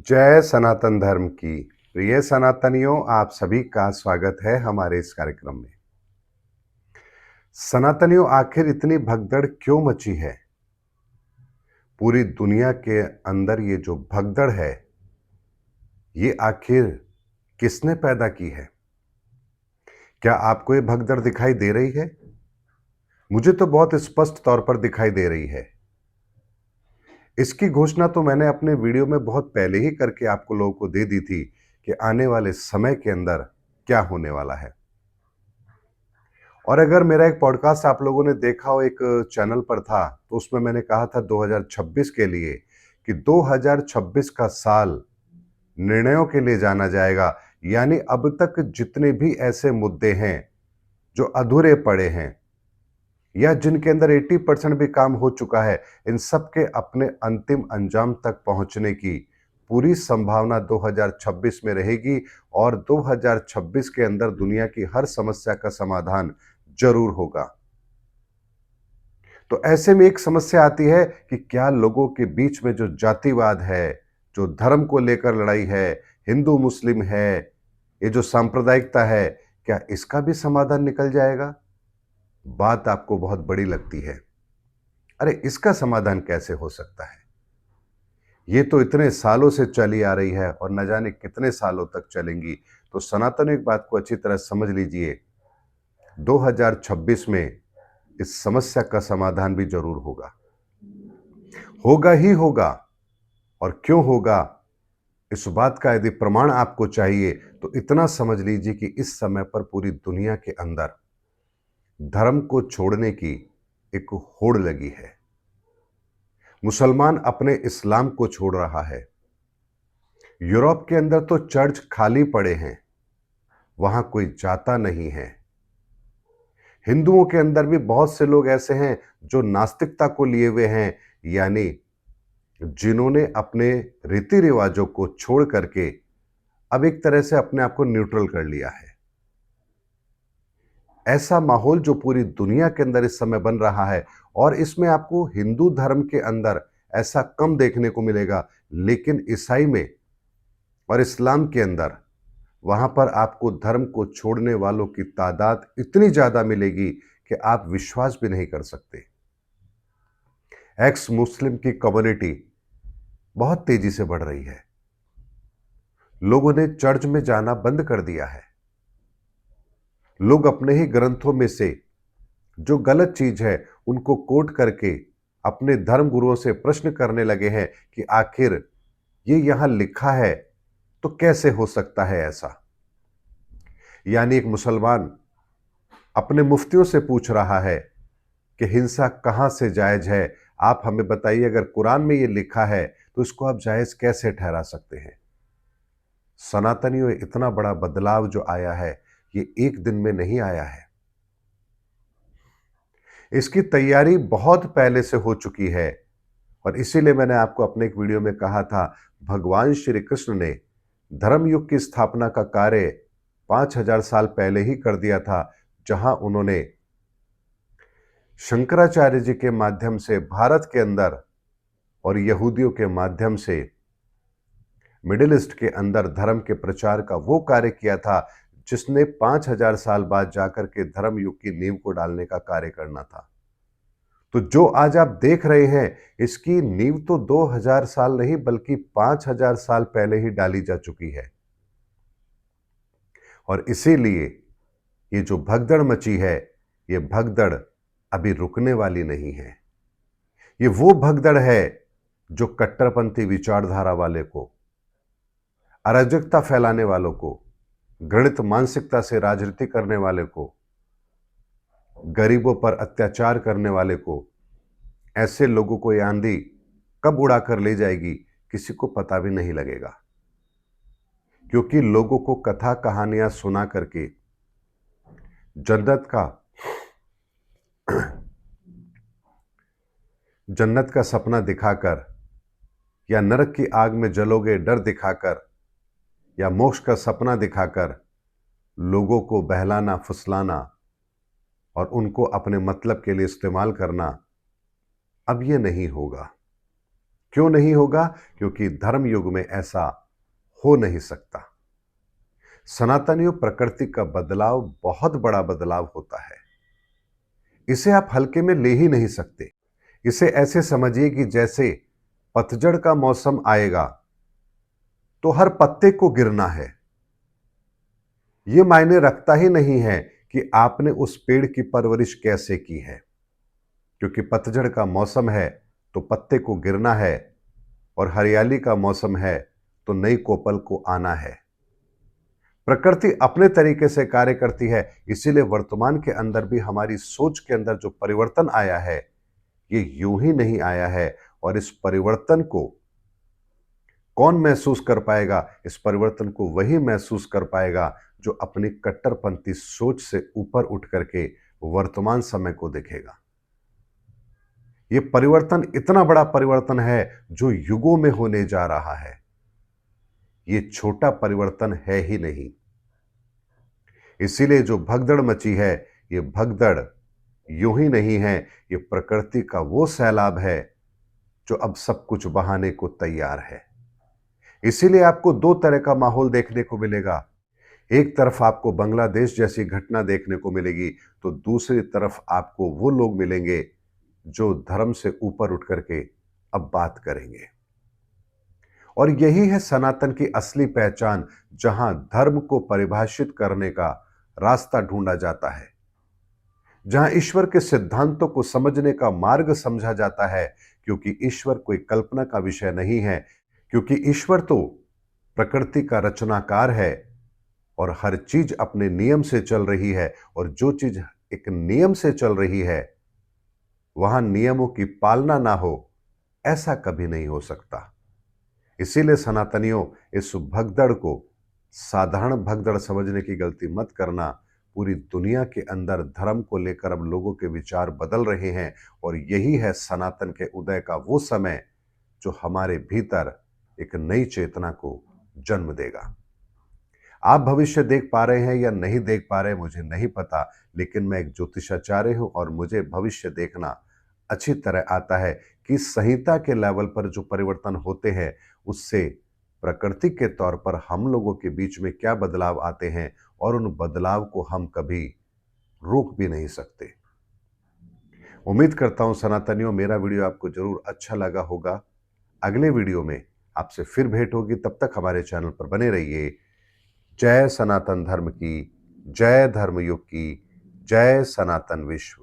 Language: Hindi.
जय सनातन धर्म की। प्रिय सनातनियों, आप सभी का स्वागत है हमारे इस कार्यक्रम में। सनातनियों, आखिर इतनी भगदड़ क्यों मची है? पूरी दुनिया के अंदर ये जो भगदड़ है, ये आखिर किसने पैदा की है? क्या आपको ये भगदड़ दिखाई दे रही है? मुझे तो बहुत स्पष्ट तौर पर दिखाई दे रही है। इसकी घोषणा तो मैंने अपने वीडियो में बहुत पहले ही करके आपको लोगों को दे दी थी कि आने वाले समय के अंदर क्या होने वाला है। और अगर मेरा एक पॉडकास्ट आप लोगों ने देखा हो, एक चैनल पर था, तो उसमें मैंने कहा था 2026 के लिए कि 2026 का साल निर्णयों के लिए जाना जाएगा। यानी अब तक जितने भी ऐसे मुद्दे हैं जो अधूरे पड़े हैं या जिनके अंदर 80% भी काम हो चुका है, इन सब के अपने अंतिम अंजाम तक पहुंचने की पूरी संभावना 2026 में रहेगी। और 2026 के अंदर दुनिया की हर समस्या का समाधान जरूर होगा। तो ऐसे में एक समस्या आती है कि क्या लोगों के बीच में जो जातिवाद है, जो धर्म को लेकर लड़ाई है, हिंदू मुस्लिम है, ये जो सांप्रदायिकता है, क्या इसका भी समाधान निकल जाएगा? बात आपको बहुत बड़ी लगती है। अरे, इसका समाधान कैसे हो सकता है? ये तो इतने सालों से चली आ रही है और न जाने कितने सालों तक चलेंगी। तो सनातन एक बात को अच्छी तरह समझ लीजिए, 2026 में इस समस्या का समाधान भी जरूर होगा। होगा ही होगा। और क्यों होगा, इस बात का यदि प्रमाण आपको चाहिए तो इतना समझ लीजिए कि इस समय पर पूरी दुनिया के अंदर धर्म को छोड़ने की एक होड़ लगी है। मुसलमान अपने इस्लाम को छोड़ रहा है। यूरोप के अंदर तो चर्च खाली पड़े हैं, वहां कोई जाता नहीं है। हिंदुओं के अंदर भी बहुत से लोग ऐसे हैं जो नास्तिकता को लिए हुए हैं, यानी जिन्होंने अपने रीति रिवाजों को छोड़ करके अब एक तरह से अपने आप को न्यूट्रल कर लिया है। ऐसा माहौल जो पूरी दुनिया के अंदर इस समय बन रहा है, और इसमें आपको हिंदू धर्म के अंदर ऐसा कम देखने को मिलेगा, लेकिन ईसाई में और इस्लाम के अंदर वहां पर आपको धर्म को छोड़ने वालों की तादाद इतनी ज्यादा मिलेगी कि आप विश्वास भी नहीं कर सकते। एक्स मुस्लिम की कम्युनिटी बहुत तेजी से बढ़ रही है। लोगों ने चर्च में जाना बंद कर दिया है। लोग अपने ही ग्रंथों में से जो गलत चीज है उनको कोट करके अपने धर्म गुरुओं से प्रश्न करने लगे हैं कि आखिर ये यहां लिखा है तो कैसे हो सकता है ऐसा। यानी एक मुसलमान अपने मुफ्तियों से पूछ रहा है कि हिंसा कहां से जायज है। आप हमें बताइए, अगर कुरान में ये लिखा है तो इसको आप जायज कैसे ठहरा सकते हैं? सनातनियों, इतना बड़ा बदलाव जो आया है, ये एक दिन में नहीं आया है। इसकी तैयारी बहुत पहले से हो चुकी है। और इसीलिए मैंने आपको अपने एक वीडियो में कहा था, भगवान श्री कृष्ण ने धर्मयुग की स्थापना का कार्य 5000 साल पहले ही कर दिया था, जहां उन्होंने शंकराचार्य जी के माध्यम से भारत के अंदर और यहूदियों के माध्यम से मिडिल ईस्ट के अंदर धर्म के प्रचार का वो कार्य किया था जिसने 5000 साल बाद जाकर के धर्म युग की नींव को डालने का कार्य करना था। तो जो आज आप देख रहे हैं, इसकी नींव तो 2000 साल नहीं बल्कि 5000 साल पहले ही डाली जा चुकी है। और इसीलिए ये जो भगदड़ मची है, ये भगदड़ अभी रुकने वाली नहीं है। ये वो भगदड़ है जो कट्टरपंथी विचारधारा वाले को, अराजकता फैलाने वालों को, घृणित मानसिकता से राजनीति करने वाले को, गरीबों पर अत्याचार करने वाले को, ऐसे लोगों को ये आंधी कब उड़ा कर ले जाएगी किसी को पता भी नहीं लगेगा। क्योंकि लोगों को कथा कहानियां सुना करके जन्नत का जन्नत का सपना दिखाकर या नरक की आग में जलोगे डर दिखाकर या मोक्ष का सपना दिखाकर लोगों को बहलाना, फुसलाना और उनको अपने मतलब के लिए इस्तेमाल करना, अब ये नहीं होगा। क्यों नहीं होगा? क्योंकि धर्म युग में ऐसा हो नहीं सकता। सनातनियों, प्रकृति का बदलाव बहुत बड़ा बदलाव होता है। इसे आप हल्के में ले ही नहीं सकते। इसे ऐसे समझिए कि जैसे पतझड़ का मौसम आएगा तो हर पत्ते को गिरना है। यह मायने रखता ही नहीं है कि आपने उस पेड़ की परवरिश कैसे की है, क्योंकि पतझड़ का मौसम है तो पत्ते को गिरना है, और हरियाली का मौसम है तो नई कोपल को आना है। प्रकृति अपने तरीके से कार्य करती है। इसीलिए वर्तमान के अंदर भी हमारी सोच के अंदर जो परिवर्तन आया है, ये यूं ही नहीं आया है। और इस परिवर्तन को कौन महसूस कर पाएगा? इस परिवर्तन को वही महसूस कर पाएगा जो अपनी कट्टरपंथी सोच से ऊपर उठ करके वर्तमान समय को देखेगा। ये परिवर्तन इतना बड़ा परिवर्तन है जो युगों में होने जा रहा है। ये छोटा परिवर्तन है ही नहीं। इसीलिए जो भगदड़ मची है, ये भगदड़ यूं ही नहीं है, ये प्रकृति का वो सैलाब है जो अब सब कुछ बहाने को तैयार है। इसीलिए आपको दो तरह का माहौल देखने को मिलेगा। एक तरफ आपको बांग्लादेश जैसी घटना देखने को मिलेगी, तो दूसरी तरफ आपको वो लोग मिलेंगे जो धर्म से ऊपर उठ करके अब बात करेंगे। और यही है सनातन की असली पहचान, जहां धर्म को परिभाषित करने का रास्ता ढूंढा जाता है, जहां ईश्वर के सिद्धांतों को समझने का मार्ग समझा जाता है। क्योंकि ईश्वर कोई कल्पना का विषय नहीं है, क्योंकि ईश्वर तो प्रकृति का रचनाकार है और हर चीज अपने नियम से चल रही है। और जो चीज एक नियम से चल रही है, वहां नियमों की पालना ना हो, ऐसा कभी नहीं हो सकता। इसीलिए सनातनियों, इस भगदड़ को साधारण भगदड़ समझने की गलती मत करना। पूरी दुनिया के अंदर धर्म को लेकर अब लोगों के विचार बदल रहे हैं, और यही है सनातन के उदय का वो समय जो हमारे भीतर एक नई चेतना को जन्म देगा। आप भविष्य देख पा रहे हैं या नहीं देख पा रहे, मुझे नहीं पता, लेकिन मैं एक ज्योतिषाचार्य हूं और मुझे भविष्य देखना अच्छी तरह आता है कि संहिता के लेवल पर जो परिवर्तन होते हैं, उससे प्रकृति के तौर पर हम लोगों के बीच में क्या बदलाव आते हैं, और उन बदलाव को हम कभी रोक भी नहीं सकते। उम्मीद करता हूं सनातनियों, मेरा वीडियो आपको जरूर अच्छा लगा होगा। अगले वीडियो में आपसे फिर भेंट होगी। तब तक हमारे चैनल पर बने रहिए। जय सनातन धर्म की, जय धर्मयुग की, जय सनातन विश्व।